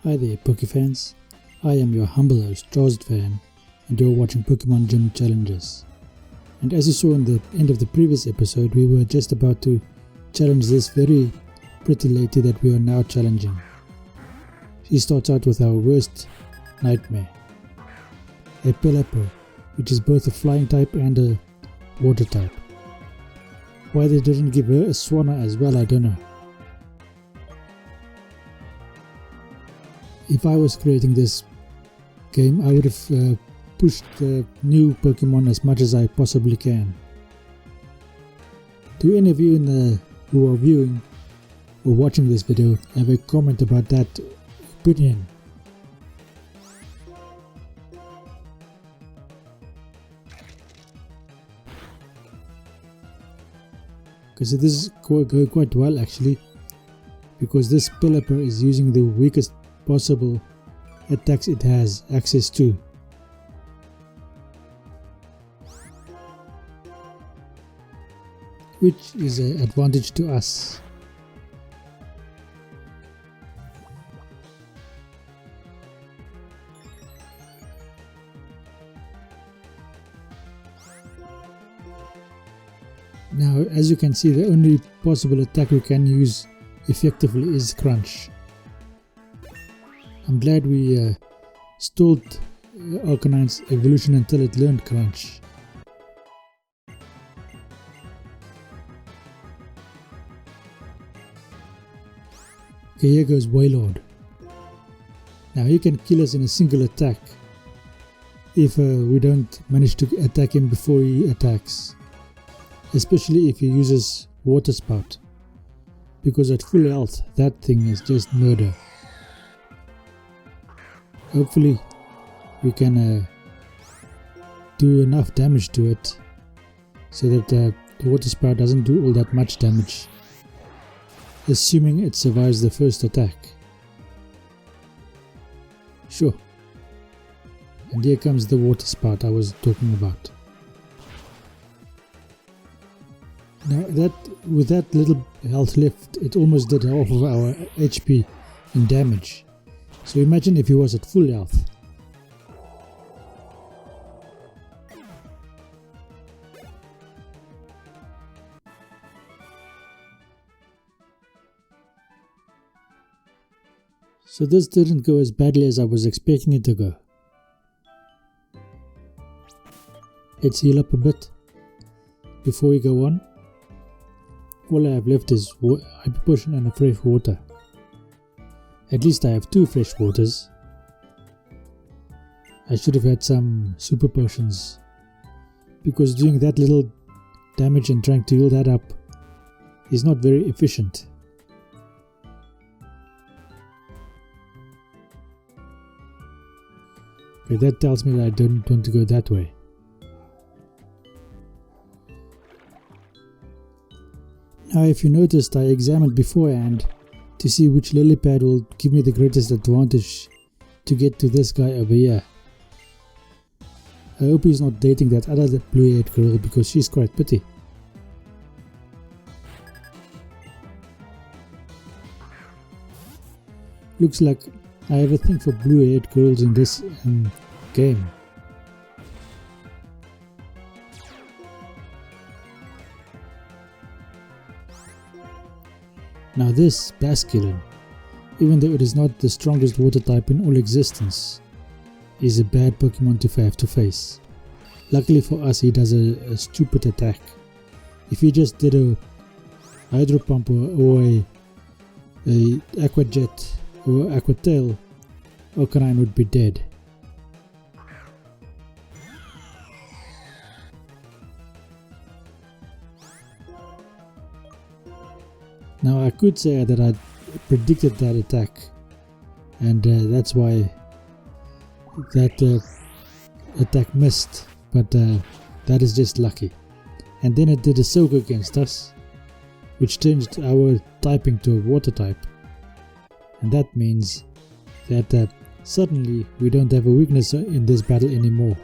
Hi there Pokefans, I am your humble host Fan, and you're watching Pokemon Gym Challenges. And as you saw in the end of the previous episode, we were just about to challenge this very pretty lady that we are now challenging. She starts out with our worst nightmare, a Pelipper, which is both a flying type and a water type. Why they didn't give her a Swanna as well, I don't know. If I was creating this game, I would have pushed the new Pokemon as much as I possibly can. Do any of you who are viewing or watching this video have a comment about that opinion? Because this is going quite well actually, because this Pelipper is using the weakest possible attacks it has access to. Which is an advantage to us. Now, as you can see, the only possible attack we can use effectively is Crunch. I'm glad we stalled Arcanine's evolution until it learned Crunch. Okay, here goes Wailord. Now he can kill us in a single attack if we don't manage to attack him before he attacks. Especially if he uses Water Spout, because at full health that thing is just murder. Hopefully we can do enough damage to it so that the Water Spout doesn't do all that much damage, assuming it survives the first attack. Sure. And here comes the Water Spout I was talking about. Now with that little health left, it almost did half of our HP in damage. So imagine if he was at full health. So this didn't go as badly as I was expecting it to go. Let's heal up a bit before we go on. All I have left is Hyper Potion and a fresh water. At least I have 2 fresh waters. I should have had some super potions, because doing that little damage and trying to heal that up is not very efficient. Okay, that tells me that I don't want to go that way. Now if you noticed, I examined beforehand to see which lily pad will give me the greatest advantage to get to this guy over here. I hope he's not dating that other blue-haired girl, because she's quite pretty. Looks like I have a thing for blue-haired girls in this game. Now this Basculin, even though it is not the strongest water type in all existence, is a bad Pokemon to have to face. Luckily for us, he does a stupid attack. If he just did a Hydro Pump or a Aqua Jet or Aqua Tail, Arcanine would be dead. Now I could say that I predicted that attack, and that's why that attack missed, but that is just lucky. And then it did a soak against us, which changed our typing to a water type, and that means that suddenly we don't have a weakness in this battle anymore.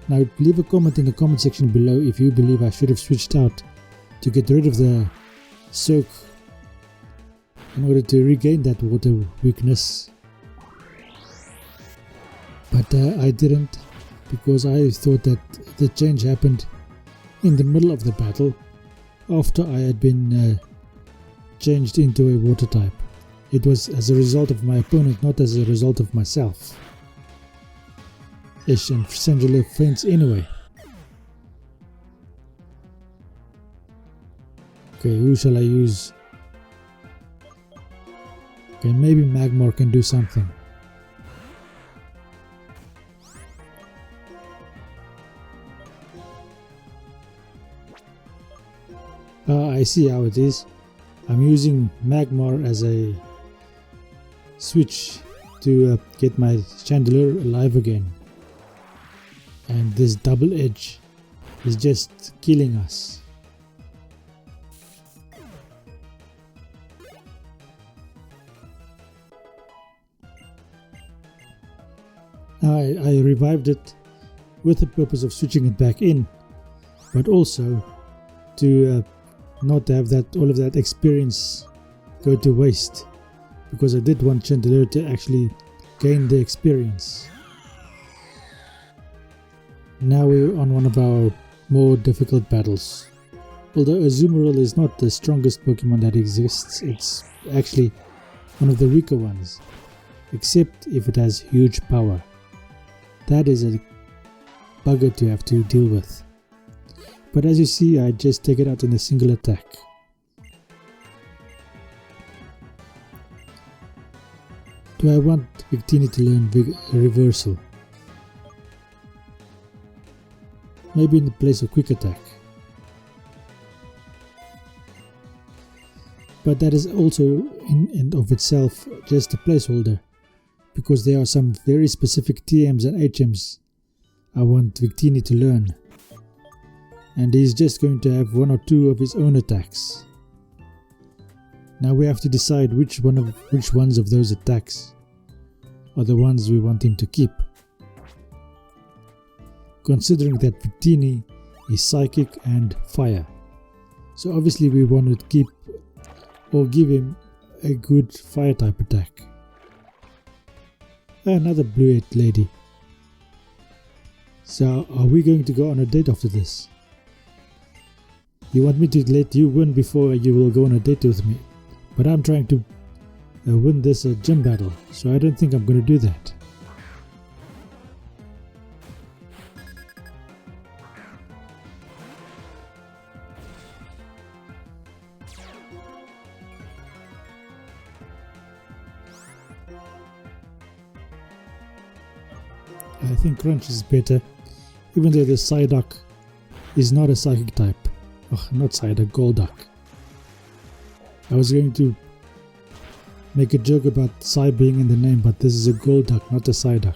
Now leave a comment in the comment section below if you believe I should have switched out to get rid of the soak in order to regain that water weakness. But I didn't, because I thought that the change happened in the middle of the battle after I had been changed into a water type. It was as a result of my opponent, not as a result of myself. Ish, and Sandra faints anyway. Okay, who shall I use? Okay, maybe Magmar can do something. I see how it is. I'm using Magmar as a switch to get my Chandelier alive again. And this double edge is just killing us. I revived it with the purpose of switching it back in, but also to not have that all of that experience go to waste, because I did want Chandelier to actually gain the experience. Now we're on one of our more difficult battles. Although Azumarill is not the strongest Pokemon that exists, it's actually one of the weaker ones, except if it has huge power. That is a bugger to have to deal with. But as you see, I just take it out in a single attack. Do I want Victini to learn Reversal? Maybe in the place of Quick Attack. But that is also in and of itself just a placeholder, because there are some very specific TMs and HMs I want Victini to learn. And he's just going to have one or two of his own attacks. Now we have to decide which ones of those attacks are the ones we want him to keep. Considering that Victini is Psychic and Fire, so obviously we want to keep or give him a good Fire type attack. Another blue-eyed lady. So are we going to go on a date after this? You want me to let you win before you will go on a date with me, but I'm trying to win this gym battle, so I don't think I'm going to do that. I think Crunch is better, even though the Psyduck is not a Psychic type. Oh, not Psyduck, Golduck. I was going to make a joke about Psy being in the name, but this is a Golduck, not a Psyduck.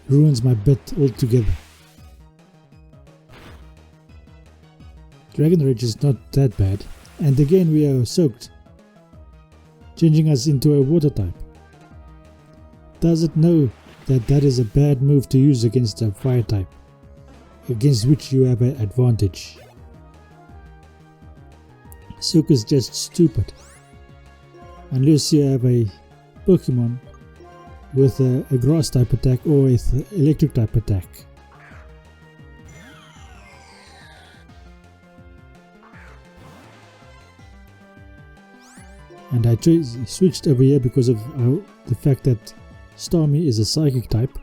Ruins my bet altogether. Dragon Rage is not that bad, and again we are soaked, changing us into a water type. Does it know that that is a bad move to use against a fire type, against which you have an advantage? Soak is just stupid, unless you have a Pokemon with a grass type attack or with electric type attack. And I switched over here because of the fact that Starmie is a Psychic type,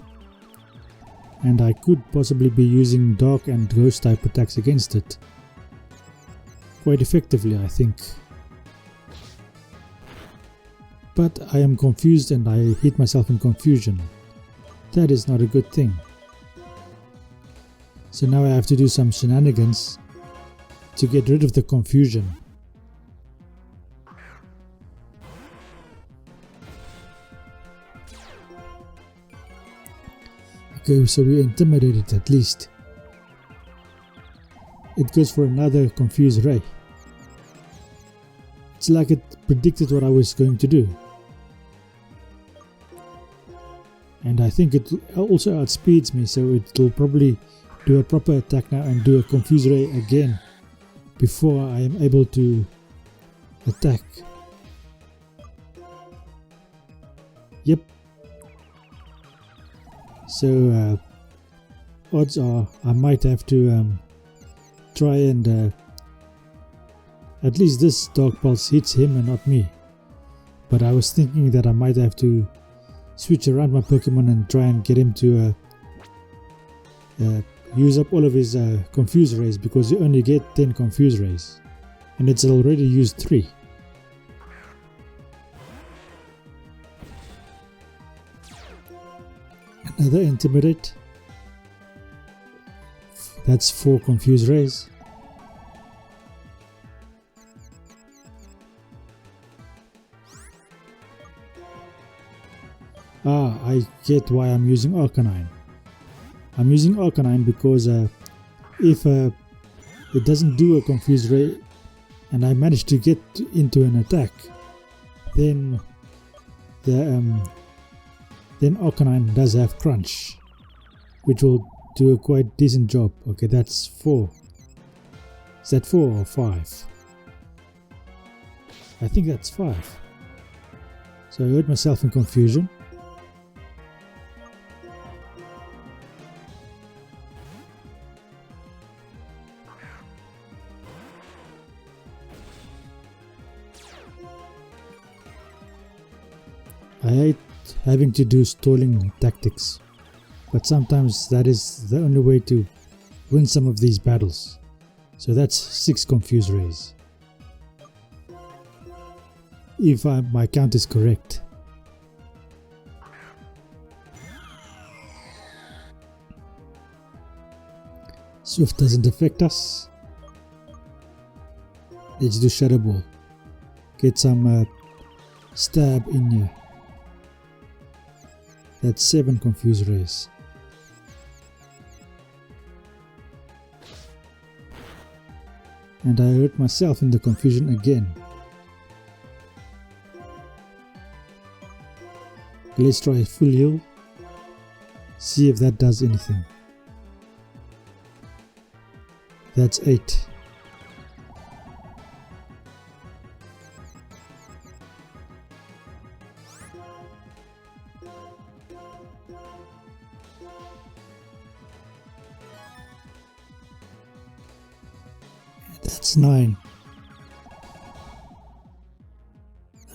and I could possibly be using Dark and Ghost type attacks against it quite effectively, I think. But I am confused and I hit myself in confusion. That is not a good thing. So now I have to do some shenanigans to get rid of the confusion. Okay, so we intimidated at least. It goes for another Confused Ray. It's like it predicted what I was going to do. And I think it also outspeeds me, so it will probably do a proper attack now and do a Confused Ray again before I am able to attack. Yep. So odds are I might have to try and at least this Dark Pulse hits him and not me. But I was thinking that I might have to switch around my Pokemon and try and get him to use up all of his Confuse Rays, because you only get 10 Confuse Rays and it's already used 3. Another Intimidate. That's 4 Confuse Rays. I get why I'm using Arcanine. I'm using Arcanine because if it doesn't do a Confuse Ray and I manage to get into an attack, then Arcanine does have Crunch, which will do a quite decent job. Okay, that's 4. Is that 4 or 5? I think that's 5. So I hurt myself in confusion. I hate having to do stalling tactics, but sometimes that is the only way to win some of these battles. So that's 6 Confuse Rays, if my count is correct. Swift doesn't affect us. Let's do Shadow Ball. Get some stab in here. That's 7 Confuse Rays. And I hurt myself in the confusion again. Let's try a full heal. See if that does anything. That's 8. That's 9.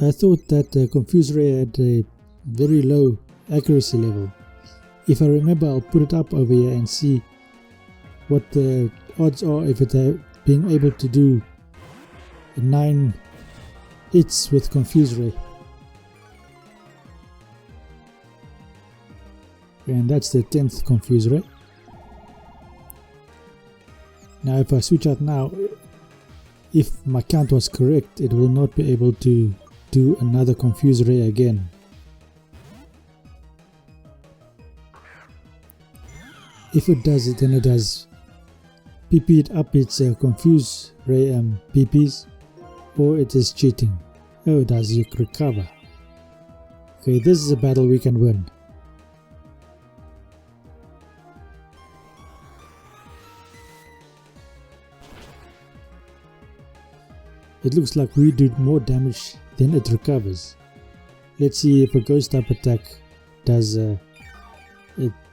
I thought that the Confuse Ray had a very low accuracy level. If I remember, I'll put it up over here and see what the odds are if it being able to do 9 hits with Confuse Ray. And that's the 10th Confuse Ray. Now if I switch out now, if my count was correct, it will not be able to do another Confuse Ray again. If it does it, then it does PP it up its Confuse Ray PPs, or it is cheating. Oh, it does you recover. Okay, this is a battle we can win. It looks like we do more damage than it recovers. Let's see if a Ghost type attack does a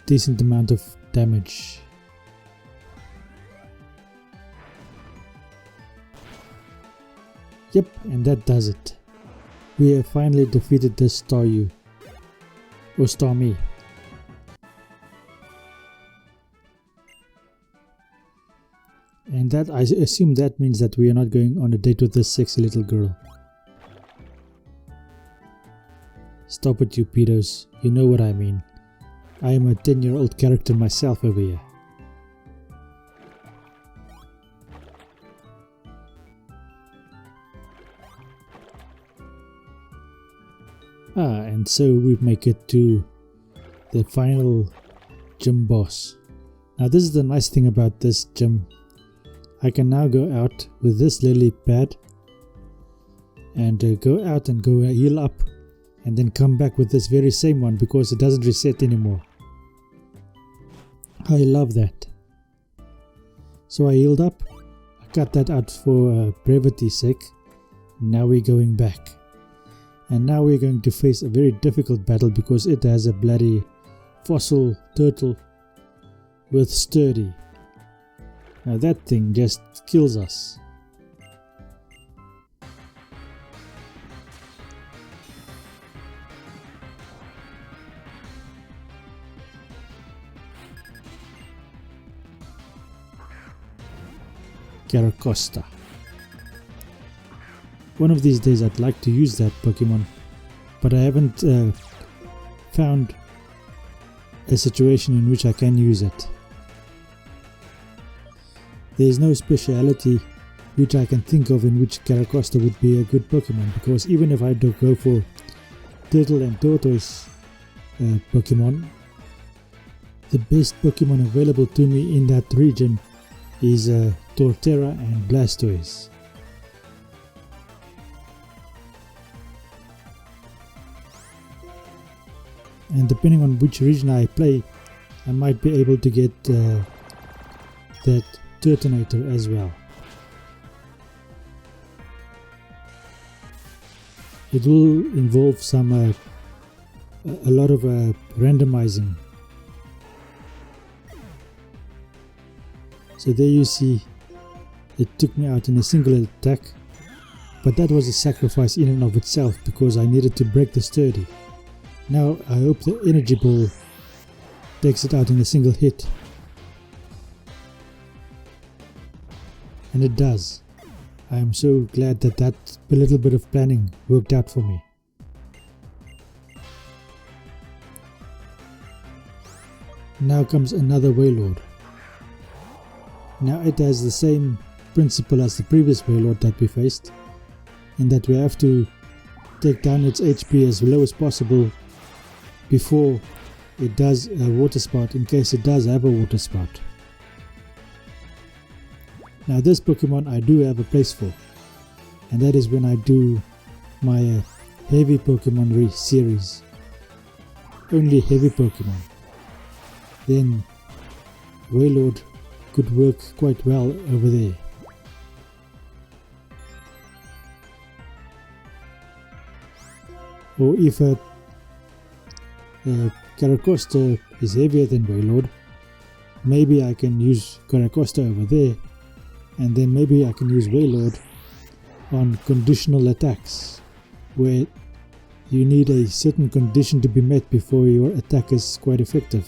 decent amount of damage. Yep, and that does it. We have finally defeated this Staryu, or Starmie. And that, I assume that means that we are not going on a date with this sexy little girl. Stop it, you pedos, you know what I mean. I am a 10-year-old character myself over here. And so we make it to the final gym boss. Now this is the nice thing about this gym. I can now go out with this lily pad and go out and go heal up, and then come back with this very same one because it doesn't reset anymore. I love that. So I healed up. I cut that out for brevity's sake. Now we're going back. And now we're going to face a very difficult battle because it has a bloody fossil turtle with sturdy. Now that thing just kills us. Caracosta. One of these days I'd like to use that Pokemon, but I haven't found a situation in which I can use it. There is no speciality which I can think of in which Caracosta would be a good Pokemon, because even if I do go for Turtle and Tortoise Pokemon, the best Pokemon available to me in that region is Torterra and Blastoise. And depending on which region I play, I might be able to get that Turtonator as well. It will involve a lot of randomizing. So there you see, it took me out in a single attack, but that was a sacrifice in and of itself because I needed to break the sturdy. Now I hope the energy ball takes it out in a single hit. And it does. I am so glad that little bit of planning worked out for me. Now comes another Wailord. Now it has the same principle as the previous Wailord that we faced, in that we have to take down its HP as low as possible before it does a water spout, in case it does have a water spout. Now this Pokemon I do have a place for, and that is when I do my heavy Pokemon series. Only heavy Pokemon. Then Wailord could work quite well over there. Or if Caracosta is heavier than Wailord, maybe I can use Caracosta over there, and then maybe I can use Wailord on conditional attacks, where you need a certain condition to be met before your attack is quite effective.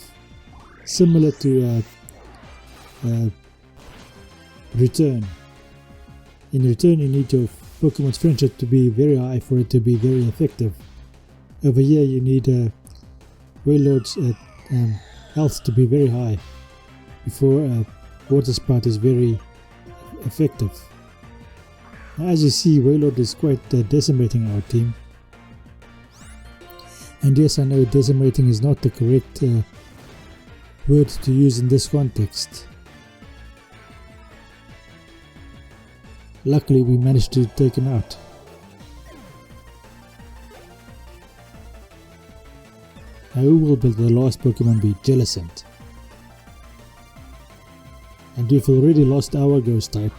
Similar to Return. In Return you need your Pokemon's friendship to be very high for it to be very effective. Over here you need Wailord's health to be very high before Water Spout is very effective. Now, as you see, Wailord is quite decimating our team. And yes, I know decimating is not the correct word to use in this context. Luckily we managed to take him out. Now who will be the last Pokemon be? Jellicent. And we've already lost our Ghost type.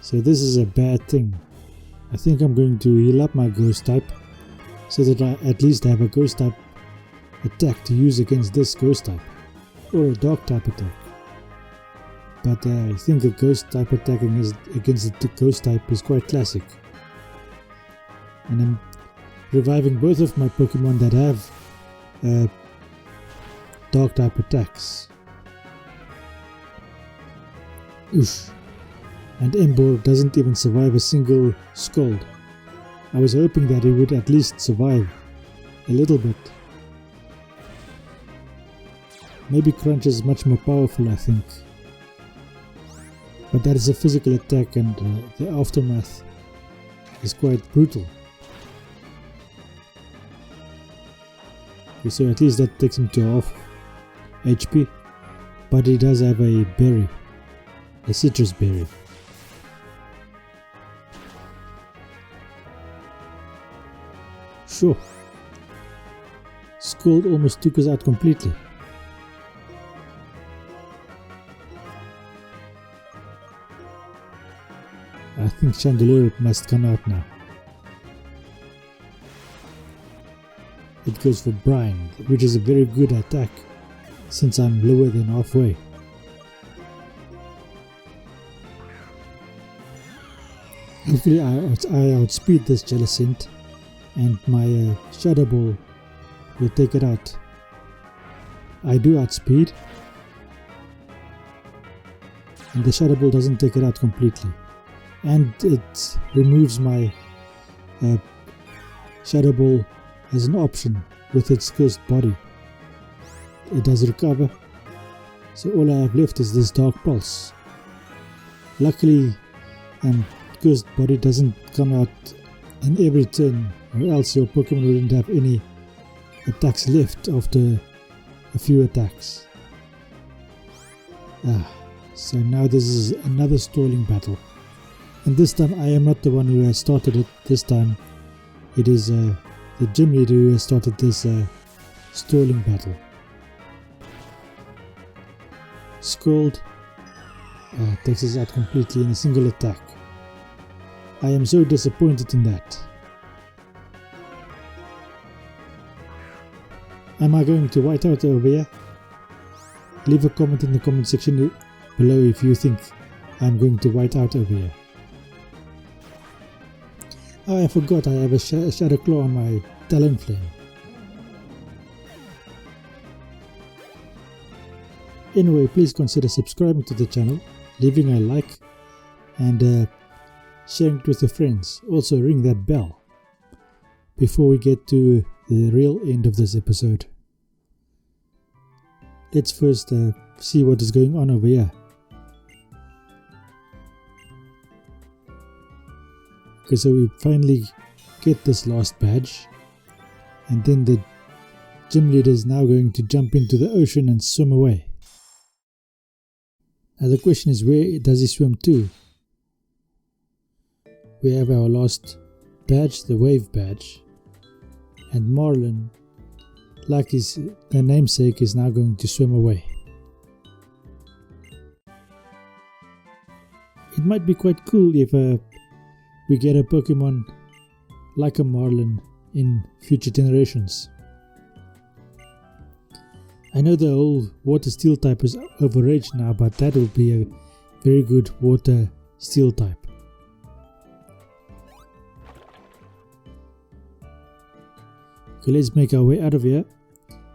So this is a bad thing. I think I'm going to heal up my Ghost type so that I at least have a Ghost type attack to use against this Ghost type. Or a Dark type attack. But I think a Ghost type attacking against the Ghost type is quite classic. And I'm reviving both of my Pokemon that have Dark type attacks. Oosh. And Emboar doesn't even survive a single Scald. I was hoping that he would at least survive a little bit. Maybe Crunch is much more powerful, I think. But that is a physical attack, and the aftermath is quite brutal. Okay, so at least that takes him to half HP. But he does have a berry. A citrus berry. Sure. Scald almost took us out completely. I think Chandelier must come out now. It goes for Brine, which is a very good attack since I'm lower than halfway. Hopefully I outspeed this Jellicent and my Shadow Ball will take it out. I do outspeed, and the Shadow Ball doesn't take it out completely, and it removes my Shadow Ball as an option with its cursed body. It does recover, so all I have left is this Dark Pulse. Luckily, cursed body doesn't come out in every turn, or else your Pokemon wouldn't have any attacks left after a few attacks. So now this is another stalling battle, and this time I am not the one who has started it. This time it is the gym leader who has started this stalling battle. Scald takes us out completely in a single attack. I am so disappointed in that. Am I going to white out over here? Leave a comment in the comment section below if you think I'm going to white out over here. Oh, I forgot I have a Shadow Claw on my Talonflame. Anyway, please consider subscribing to the channel, leaving a like, and sharing it with your friends. Also ring that bell before we get to the real end of this episode. Let's first see what is going on over here. Okay, so we finally get this last badge, and then the gym leader is now going to jump into the ocean and swim away. Now the question is, where does he swim to? We have our last badge, the wave badge, and Marlin, like his namesake, is now going to swim away. It might be quite cool if we get a Pokemon like a Marlin in future generations. I know the whole water steel type is overaged now, but that will be a very good water steel type. Okay, let's make our way out of here,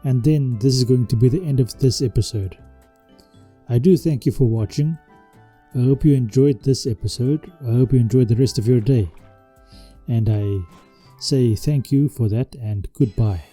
and then this is going to be the end of this episode. I do thank you for watching. I hope you enjoyed this episode. I hope you enjoyed the rest of your day. And I say thank you for that, and goodbye.